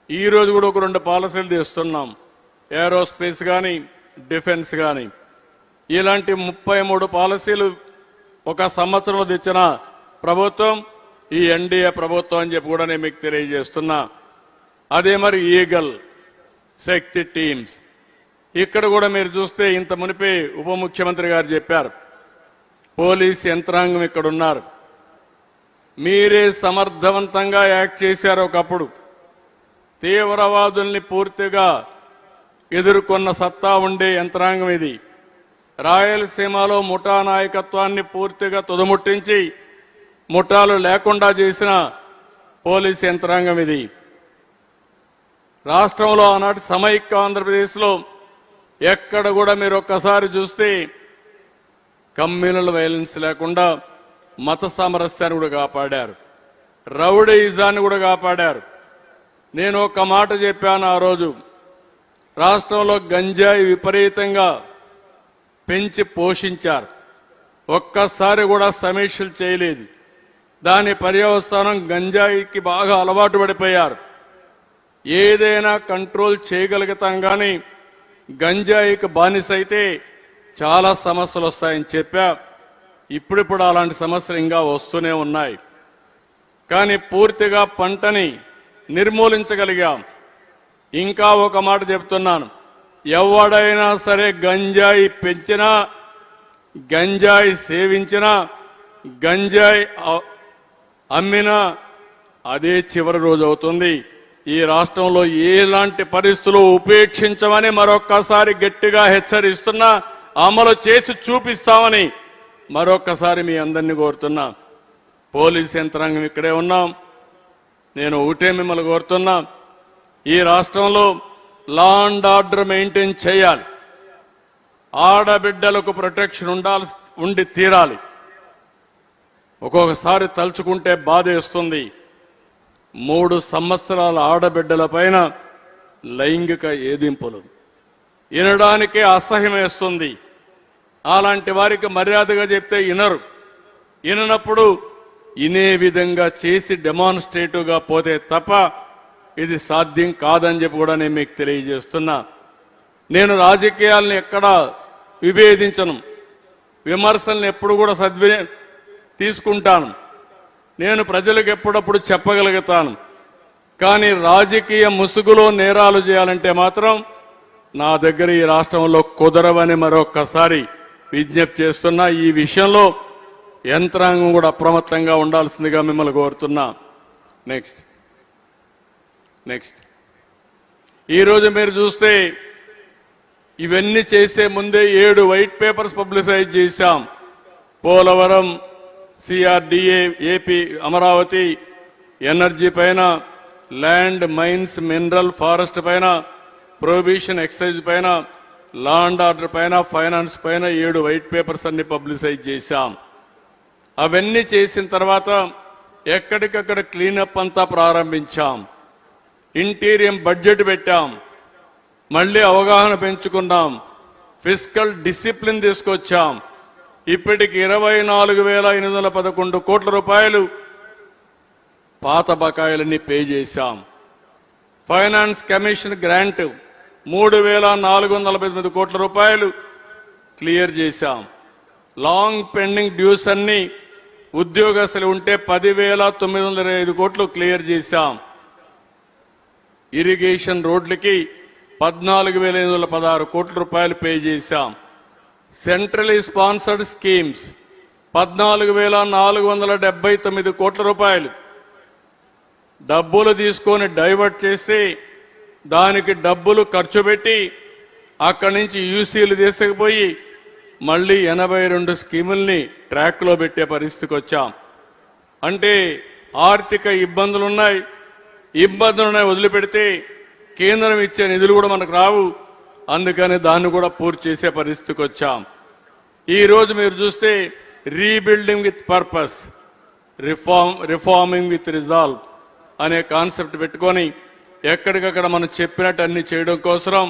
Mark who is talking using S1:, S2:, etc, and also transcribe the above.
S1: ఈ రోజు కూడా ఒక 2 పాలసీలు తీస్తున్నాం. ఏరోస్పేస్ కానీ డిఫెన్స్ కానీ ఇలాంటి 33 పాలసీలు ఒక సంవత్సరంలో తెచ్చిన ప్రభుత్వం ఈ ఎన్డీఏ ప్రభుత్వం అని చెప్పి కూడా నేను మీకు తెలియజేస్తున్నా. అదే మరి ఈగల్ శక్తి టీమ్స్ ఇక్కడ కూడా మీరు చూస్తే ఇంత మునిపే ఉప ముఖ్యమంత్రి గారు చెప్పారు, పోలీస్ యంత్రాంగం ఇక్కడ ఉన్నారు. మీరే సమర్థవంతంగా యాక్ట్ చేశారు. ఒకప్పుడు తీవ్రవాదుల్ని పూర్తిగా ఎదుర్కొన్న సత్తా ఉండే యంత్రాంగం ఇది. రాయలసీమలో ముఠా నాయకత్వాన్ని పూర్తిగా తుదముట్టించి ముఠాలు లేకుండా చేసిన పోలీస్ యంత్రాంగం ఇది. రాష్ట్రంలో ఆనాటి సమైక్య ఆంధ్రప్రదేశ్లో ఎక్కడ కూడా మీరు ఒక్కసారి చూస్తే కమ్యూనల్ వైలెన్స్ లేకుండా మత సామరస్యాన్ని కూడా కాపాడారు, రౌడీయిజాన్ని కూడా కాపాడారు. నేను ఒక మాట చెప్పాను ఆ రోజు, రాష్ట్రంలో గంజాయి విపరీతంగా పెంచి పోషించారు, ఒక్కసారి కూడా సమీక్షలు చేయలేదు. దాని పర్యవసానం గంజాయికి బాగా అలవాటు పడిపోయారు. ఏదైనా కంట్రోల్ చేయగలుగుతాం కానీ గంజాయికి బానిసైతే చాలా సమస్యలు వస్తాయని చెప్పా. ఇప్పుడిప్పుడు అలాంటి సమస్యలు ఇంకా వస్తూనే ఉన్నాయి. కానీ పూర్తిగా పంటని నిర్మూలించగలిగాం. ఇంకా ఒక మాట చెప్తున్నాను, ఎవడైనా సరే గంజాయి పెంచినా, గంజాయి సేవించినా, గంజాయి అమ్మినా అదే చివరి రోజు అవుతుంది. ఈ రాష్ట్రంలో ఎలాంటి పరిస్థితులు ఉపేక్షించమని మరొక్కసారి గట్టిగా హెచ్చరిస్తున్నా, అమలు చేసి చూపిస్తామని మరొక్కసారి మీ అందరినీ కోరుతున్నా. పోలీస్ యంత్రాంగం ఇక్కడే ఉన్నాం. నేను ఒకటే మిమ్మల్ని కోరుతున్నా, ఈ రాష్ట్రంలో లా అండ్ ఆర్డర్ మెయింటైన్ చేయాలి. ఆడబిడ్డలకు ప్రొటెక్షన్ ఉండి తీరాలి. ఒక్కొక్కసారి తలుచుకుంటే బాధేస్తుంది. 3 సంవత్సరాల ఆడబిడ్డల పైన లైంగిక ఏదింపులు వినడానికే అసహ్యం వేస్తుంది. అలాంటి వారికి మర్యాదగా చెప్తే వినరు. విననప్పుడు వినే విధంగా చేసి డెమాన్స్ట్రేటివ్గా పోతే తప్ప ఇది సాధ్యం కాదని చెప్పి కూడా నేను మీకు తెలియజేస్తున్నా. నేను రాజకీయాలను ఎక్కడా విభేదించను, విమర్శలను ఎప్పుడు కూడా తీసుకుంటాను. నేను ప్రజలకు ఎప్పుడప్పుడు చెప్పగలుగుతాను. కానీ రాజకీయ ముసుగులో నేరాలు చేయాలంటే మాత్రం నా దగ్గర ఈ రాష్ట్రంలో కుదరవని మరొక్కసారి విజ్ఞప్తి చేస్తున్నా. ఈ విషయంలో యంత్రాంగం కూడా అప్రమత్తంగా ఉండాల్సిందిగా మిమ్మల్ని కోరుతున్నా. నెక్స్ట్ ఈరోజు మీరు చూస్తే ఇవన్నీ చేసే ముందే 7 వైట్ పేపర్స్ పబ్లిసైజ్ చేశాం. Polavaram, CRDA, AP Amaravati, energy పైన, ల్యాండ్, మైన్స్, మినరల్, ఫారెస్ట్ పైన, ప్రొహిబిషన్, ఎక్సైజ్ పైన, లా అండ్ ఆర్డర్ పైన, ఫైనాన్స్ పైన 7 వైట్ పేపర్స్ అన్ని పబ్లిసైజ్ చేశాం. అవన్నీ చేసిన తర్వాత ఎక్కడికక్కడ క్లీనప్ అంతా ప్రారంభించాం. ఇంటీరియం బడ్జెట్ పెట్టాం. మళ్లీ అవగాహన పెంచుకున్నాం. ఫిస్కల్ డిసిప్లిన్ తీసుకొచ్చాం. ఇప్పటికి 24,811 కోట్ల రూపాయలు పాత బకాయిలన్నీ పే చేశాం. ఫైనాన్స్ కమిషన్ గ్రాంట్ 3,449 కోట్ల రూపాయలు క్లియర్ చేశాం. లాంగ్ పెండింగ్ డ్యూస్ అన్ని ఉద్యోగస్తులు ఉంటే 10,925 కోట్లు క్లియర్ చేశాం. ఇరిగేషన్ రోడ్లకి 14,816 కోట్ల రూపాయలు పే చేశాం. సెంట్రలీ స్పాన్సర్డ్ స్కీమ్స్ 14,479 కోట్ల రూపాయలు డబ్బులు తీసుకొని డైవర్ట్ చేసి దానికి డబ్బులు ఖర్చు పెట్టి అక్కడి నుంచి యూసీలు తీసుకుపోయి మళ్లీ 82 స్కీముల్ని ట్రాక్లో పెట్టే పరిస్థితికి వచ్చాం. అంటే ఆర్థిక ఇబ్బందులున్నాయి, వదిలిపెడితే కేంద్రం ఇచ్చే నిధులు కూడా మనకు రావు. అందుకని దాన్ని కూడా పూర్తి చేసే పరిస్థితికి వచ్చాం. ఈ రోజు మీరు చూస్తే rebuilding with purpose, reforming with resolve అనే కాన్సెప్ట్ పెట్టుకొని ఎక్కడికక్కడ మనం చెప్పినట్టు అన్ని చేయడం కోసం